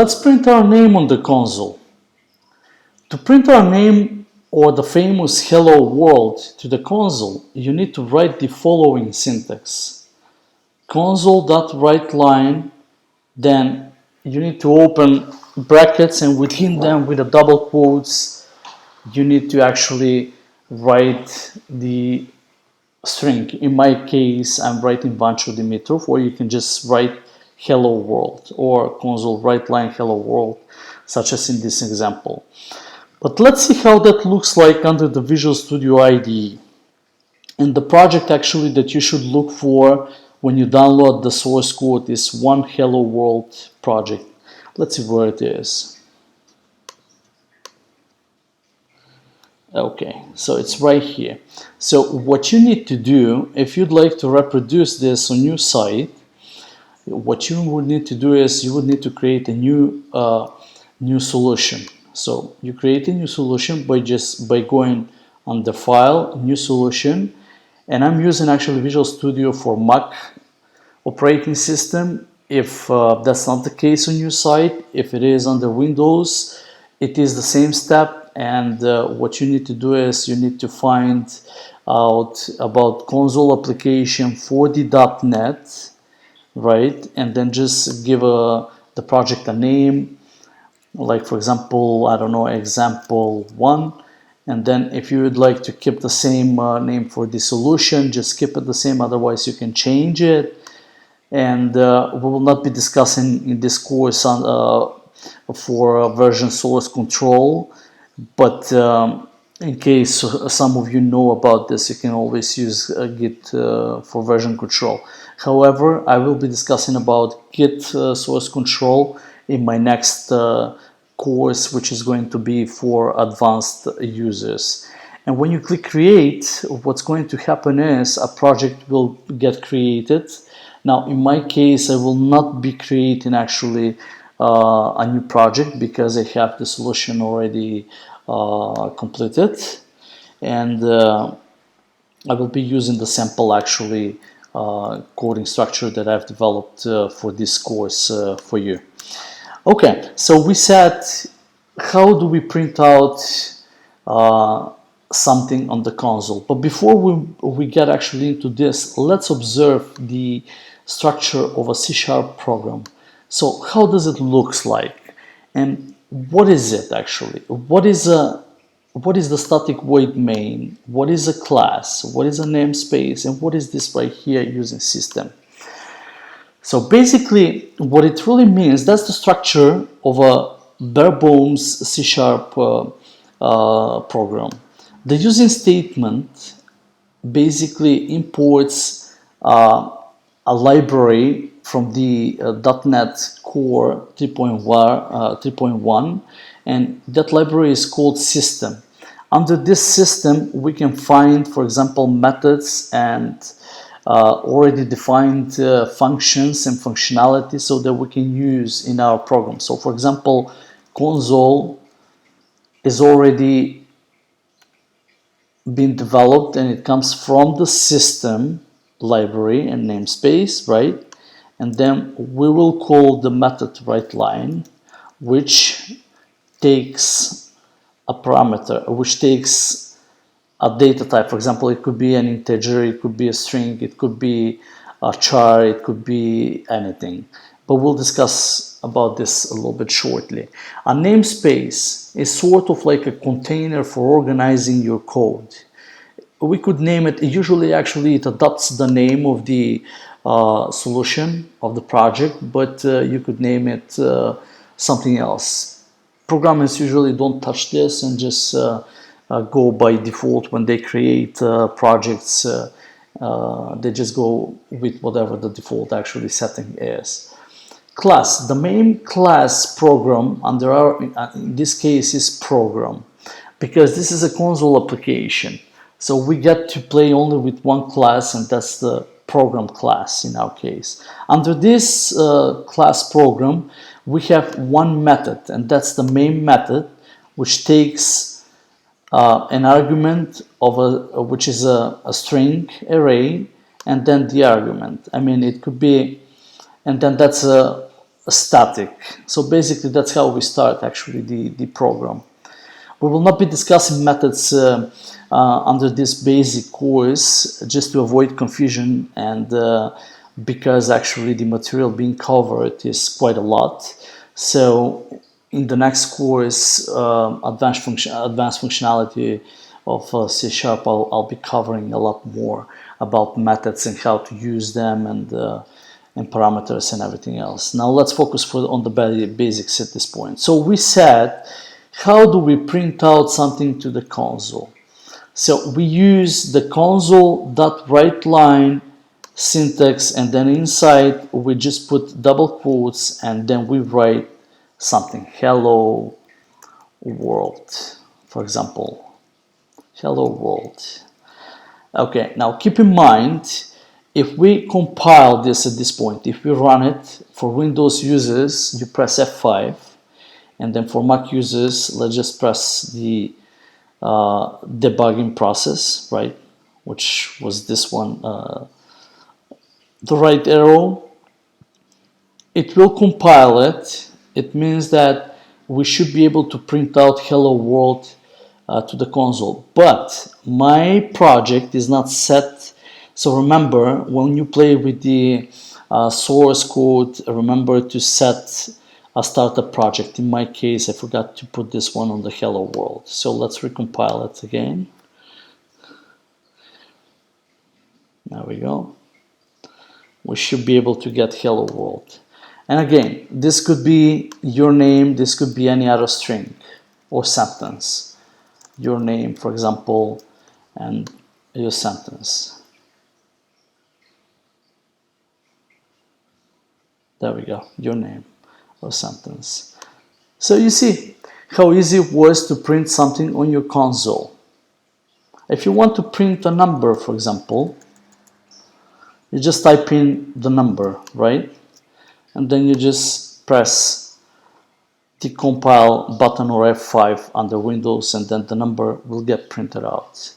Let's print our name on the console. To print our name or the famous hello world to the console, you need to write the following syntax. Console.writeLine, then you need to open brackets, and within them, with the double quotes, you need to actually write the string. In my case, I'm writing Vancho Dimitrov, or you can just write hello world or console writeLine hello world, such as in this example. But let's see how that looks like under the Visual Studio IDE. And the project actually that you should look for when you download the source code is one Hello World project. Let's see where it is. Okay, so it's right here. So what you need to do, if you'd like to reproduce this on your site, what you would need to do is you would need to create a new solution. So you create a new solution by going on the file, new solution, and I'm using actually Visual Studio for Mac operating system. If that's not the case on your site, if it is under Windows, it is the same step, and what you need to do is you need to find out about console application for the .NET, right? And then just give the project a name, like for example, I don't know, example 1. And then if you would like to keep the same name for the solution, just keep it the same, otherwise you can change it. And we will not be discussing in this course for version source control, but in case some of you know about this, you can always use Git for version control. However, I will be discussing about Git source control in my next course, which is going to be for advanced users. And when you click create, what's going to happen is a project will get created. Now, in my case, I will not be creating actually a new project because I have the solution already completed, and I will be using the sample actually coding structure that I've developed for this course for you. Okay, so we said, how do we print out something on the console? But before we get actually into this, let's observe the structure of a C# program. So how does it look like? And what is it actually? What is the static void main? What is a class? What is a namespace? And what is this right here using system? So basically, what it really means, that's the structure of a bare bones C# program. The using statement basically imports a library from the .NET Core 3.1, and that library is called system. Under this system, we can find, for example, methods and already defined functions and functionality so that we can use in our program. So for example, console is already been developed and it comes from the system library and namespace, right? And then we will call the method writeLine, which takes a parameter, which takes a data type. For example, it could be an integer, it could be a string, it could be a char, it could be anything. But we'll discuss about this a little bit shortly. A namespace is sort of like a container for organizing your code. We could name it, usually actually it adopts the name of the solution of the project, but you could name it something else. Programmers usually don't touch this and just go by default when they create projects. They just go with whatever the default actually setting is. Class, the main class program under our, in this case, is program, because this is a console application. So we get to play only with one class, and that's the program class in our case. Under this class program, we have one method, and that's the main method, which takes an argument of which is a string array, and then the argument. I mean, it could be, and then that's static. So basically that's how we start actually the program. We will not be discussing methods under this basic course, just to avoid confusion, and because actually the material being covered is quite a lot. So in the next course, advanced functionality of C#, I'll be covering a lot more about methods and how to use them, and parameters and everything else. Now let's focus on the basics at this point. So we said, how do we print out something to the console? So we use the console.writeLine syntax, and then inside we just put double quotes, and then we write something, hello world, for example, hello world. Okay, now keep in mind, if we compile this at this point, if we run it for Windows users, you press F5, and then for Mac users, let's just press the debugging process, right? Which was this one, the right arrow. It will compile it. It means that we should be able to print out hello world to the console. But my project is not set. So remember, when you play with the source code, remember to set a startup project. In my case, I forgot to put this one on the hello world. So let's recompile it again. There we go. We should be able to get hello world. And again, this could be your name, this could be any other string or sentence. Your name, for example, and your sentence. There we go, your name or sentence. So you see how easy it was to print something on your console. If you want to print a number, for example, you just type in the number, right? And then you just press the compile button or F5 under Windows, and then the number will get printed out.